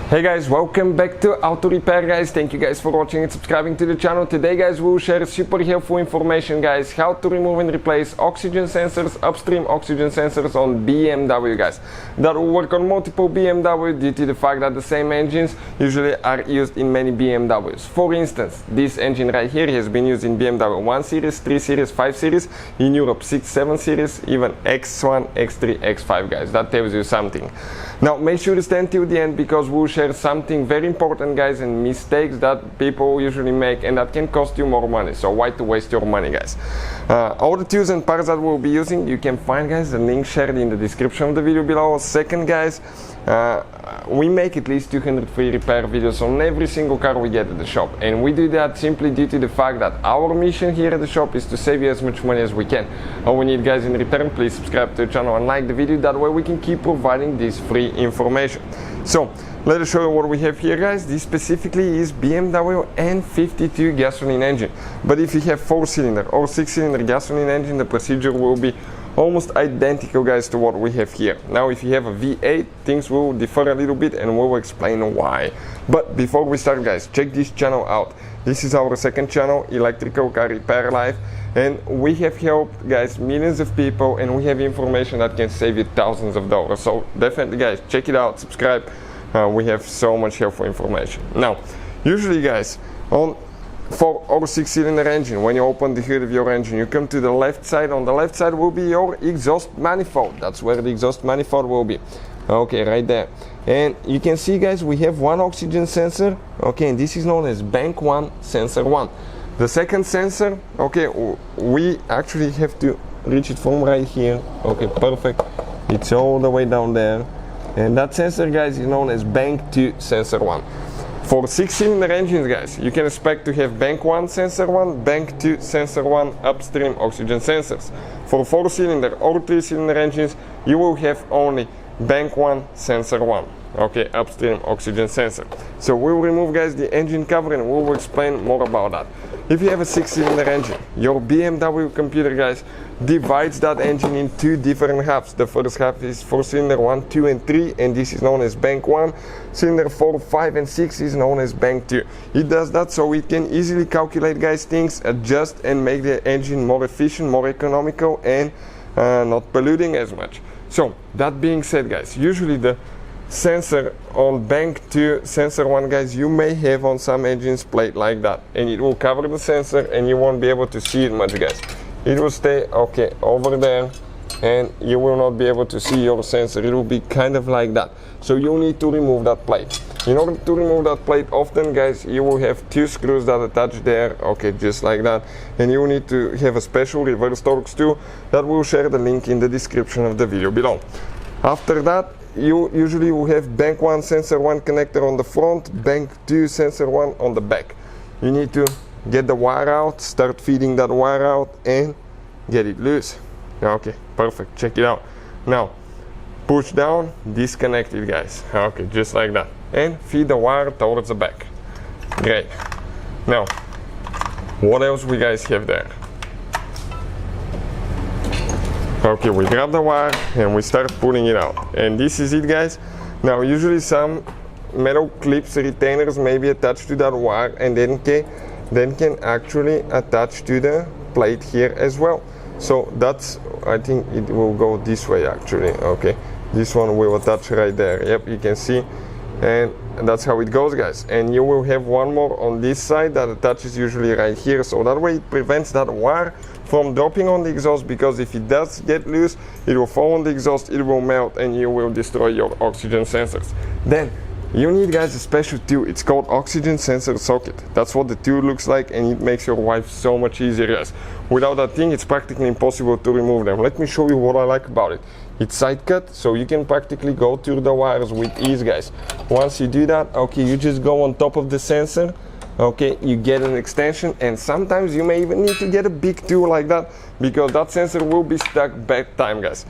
Hey guys, welcome back to Auto Repair guys. Thank you guys for watching and subscribing to the channel. Today guys we'll share super helpful information guys, how to remove and replace oxygen sensors, upstream oxygen sensors on BMW guys. That will work on multiple BMW due to the fact that the same engines usually are used in many BMWs. For instance, this engine right here has been used in BMW 1 Series, 3 Series, 5 Series, in Europe 6, 7 Series, even X1, X3, X5 guys. That tells you something. Now make sure to stay until the end because we'll share something very important guys and mistakes that people usually make and that can cost you more money. So why to waste your money guys? All the tools and parts that we'll be using you can find guys the link shared in the description of the video below. Second guys, we make at least 200 free repair videos on every single car we get at the shop, and we do that simply due to the fact that our mission here at the shop is to save you as much money as we can. All we need guys in return, please subscribe to the channel and like the video, that way we can keep providing this free information. So let us show you what we have here guys. This specifically is BMW N52 gasoline engine, but if you have 4-cylinder or 6-cylinder gasoline engine, the procedure will be almost identical guys to what we have here. Now if you have a V8, things will differ a little bit and we'll explain why. But before we start guys, check this channel out. This is our second channel, Electrical Car Repair Life, and we have helped guys millions of people and we have information that can save you thousands of dollars. So definitely guys, check it out, subscribe. We have so much helpful information. Now usually guys, on 4 or 6-cylinder engine, when you open the hood of your engine, you come to the left side. On the left side will be your exhaust manifold. That's where the exhaust manifold will be. Okay, right there. And you can see guys, we have one oxygen sensor. Okay, and this is known as bank 1, sensor 1. The second sensor, okay, we actually have to reach it from right here. Okay, perfect. It's all the way down there. And that sensor guys is known as bank 2, sensor 1. For 6-cylinder engines guys, you can expect to have bank 1 sensor 1, bank 2 sensor 1, upstream oxygen sensors. For 4-cylinder or 3-cylinder engines, you will have only bank 1 sensor 1, okay, upstream oxygen sensor. So we'll remove guys the engine cover and we'll explain more about that. If you have a 6-cylinder engine, your BMW computer guys divides that engine in 2 different halves. The first half is for cylinder 1, 2 and 3, and this is known as bank 1. Cylinder 4, 5 and 6 is known as bank 2. It does that so it can easily calculate guys things, adjust and make the engine more efficient, more economical, and not polluting as much. So that being said guys, usually the sensor on bank 2 sensor 1 guys, you may have on some engines plate like that, and it will cover the sensor and you won't be able to see it much guys. It will stay okay over there and you will not be able to see your sensor. It will be kind of like that, so you need to remove that plate. In order to remove that plate, often guys you will have 2 screws that attach there, okay, just like that, and you need to have a special reverse Torx tool that will share the link in the description of the video below. After that, you usually will have bank 1 sensor 1 connector on the front, bank 2 sensor 1 on the back. You need to get the wire out, start feeding that wire out and get it loose. Okay, perfect, check it out. Now push down, disconnect it guys, okay, just like that, and feed the wire towards the back. Great. Now what else we guys have there? Okay, we grab the wire and we start pulling it out, and this is it guys. Now usually some metal clips, retainers may be attached to that wire and then can actually attach to the plate here as well. So that's, I think it will go this way actually. Okay, this one will attach right there. Yep, you can see, and that's how it goes guys. And you will have one more on this side that attaches usually right here, so that way it prevents that wire from dropping on the exhaust, because if it does get loose, it will fall on the exhaust, it will melt and you will destroy your oxygen sensors. Then you need guys a special tool. It's called oxygen sensor socket. That's what the tool looks like, and it makes your life so much easier guys. Without that thing it's practically impossible to remove them. Let me show you what I like about it. It's side cut, so you can practically go through the wires with ease guys. Once you do that, okay, you just go on top of the sensor, okay, you get an extension, and sometimes you may even need to get a big tool like that because that sensor will be stuck bad time guys.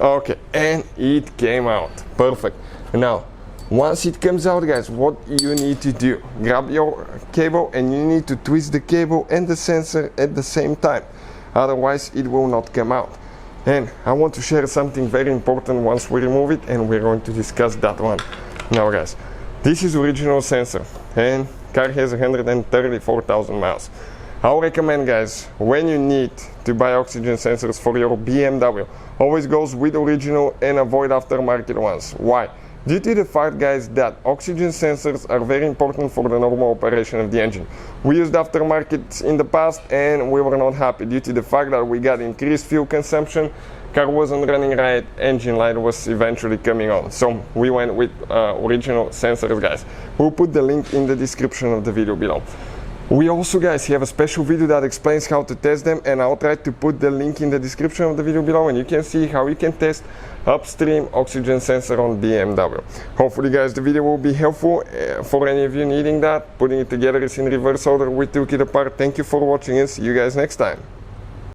Okay, and it came out perfect. Now once it comes out guys, what you need to do, grab your cable and you need to twist the cable and the sensor at the same time, otherwise it will not come out. And I want to share something very important once we remove it, and we're going to discuss that one now guys. This is original sensor and car has 134,000 miles. I'll recommend, guys, when you need to buy oxygen sensors for your BMW, always goes with original and avoid aftermarket ones. Why? Due to the fact, guys, that oxygen sensors are very important for the normal operation of the engine. We used aftermarket in the past and we were not happy due to the fact that we got increased fuel consumption, car wasn't running right, engine light was eventually coming on. So we went with original sensors, guys. We'll put the link in the description of the video below. We also, guys, have a special video that explains how to test them, and I'll try to put the link in the description of the video below, and you can see how you can test Upstream oxygen sensor on BMW. Hopefully, guys, the video will be helpful for any of you needing that. Putting it together is in reverse order. We took it apart. Thank you for watching and see you guys next time.